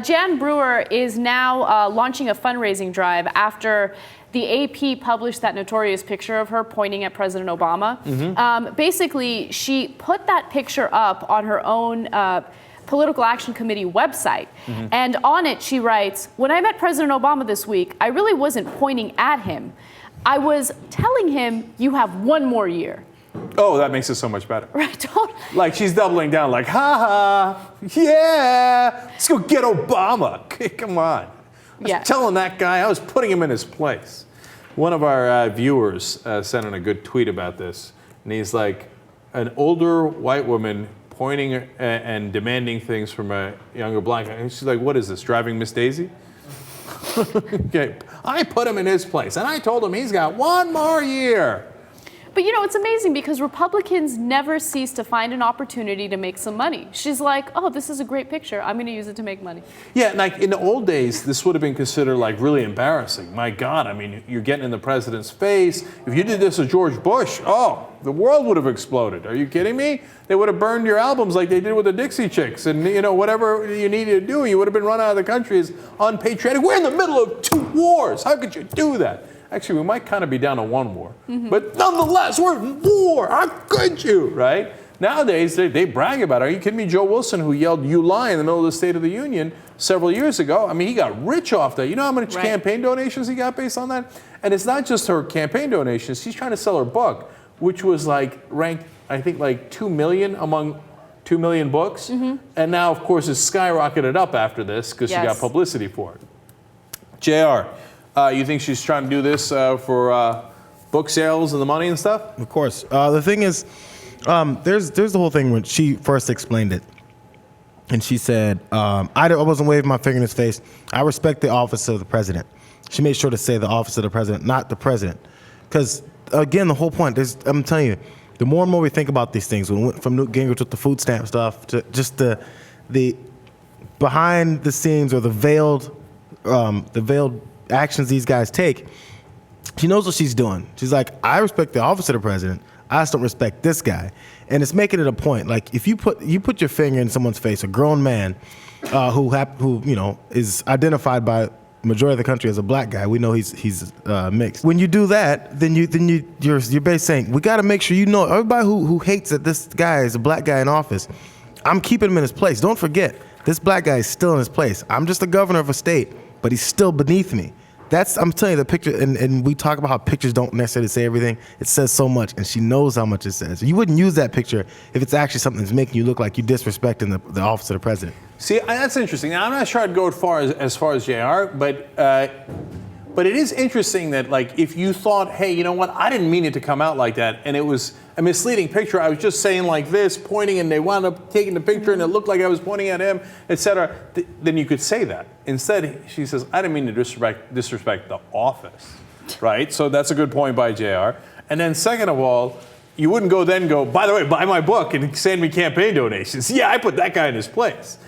Jan Brewer is now launching a fundraising drive after the AP published that notorious picture of her pointing at President Obama. Basically, she put that picture up on her own Political Action Committee website. And on it, she writes, "When I met President Obama this week, I really wasn't pointing at him. I was telling him, you have one more year." Oh, that makes it so much better. Right. Like she's doubling down, like, ha ha, yeah, let's go get Obama. Come on. I was telling that guy, I was putting him in his place. One of our viewers sent in a good tweet about this, and he's like, an older white woman pointing and demanding things from a younger black guy. And she's like, what is this, driving Miss Daisy? Okay. I put him in his place, and I told him he's got one more year. But you know, it's amazing because Republicans never cease to find an opportunity to make some money. She's like, oh, this is a great picture. I'm going to use it to make money. Yeah, like in the old days, this would have been considered like really embarrassing. My God, I mean, you're getting in the president's face. If you did this with George Bush, oh, the world would have exploded. Are you kidding me? They would have burned your albums like they did with the Dixie Chicks. And, you know, whatever you needed to do, you would have been run out of the country as unpatriotic. We're in the middle of 2 wars. How could you do that? Actually, we might kind of be down to 1 war. But nonetheless, we're in war. How could you, right? Nowadays, they brag about it. Are you kidding me? Joe Wilson, who yelled, "You lie," in the middle of the State of the Union several years ago. I mean, he got rich off that. You know how much campaign donations he got based on that? And it's not just her campaign donations. She's trying to sell her book, which was like ranked, I think, like 2 million among 2 million books. And now, of course, it's skyrocketed up after this because she got publicity for it. Jayar. You think she's trying to do this for book sales and the money and stuff? Of course. The thing is, there's the whole thing when she first explained it. And she said, I wasn't waving my finger in his face. I respect the office of the president. She made sure to say the office of the president, not the president. Because, again, the whole point is, I'm telling you, the more and more we think about these things, when we went from Newt Gingrich with the food stamp stuff to just the behind the scenes or the veiled actions these guys take, she knows what she's doing. She's like, I respect the office of the president. I just don't respect this guy. And it's making it a point. Like if you put your finger in someone's face, a grown man who you know is identified by the majority of the country as a black guy, we know he's mixed. When you do that, then you're basically saying we got to make sure you know everybody who hates that this guy is a black guy in office. I'm keeping him in his place. Don't forget, this black guy is still in his place. I'm just the governor of a state, but he's still beneath me. I'm telling you, the picture, and we talk about how pictures don't necessarily say everything. It says so much, and she knows how much it says. You wouldn't use that picture if it's actually something that's making you look like you're disrespecting the office of the president. See, that's interesting. Now, I'm not sure I'd go as far as Jayar, but it is interesting that, like, if you thought, hey, you know what, I didn't mean it to come out like that, and it was a misleading picture. I was just saying like this, pointing, and they wound up taking the picture, and it looked like I was pointing at him, etc. Then you could say that. Instead, she says, I didn't mean to disrespect the office, right? So that's a good point by Jayar. And then second of all, you wouldn't go, by the way, buy my book and send me campaign donations. Yeah, I put that guy in his place.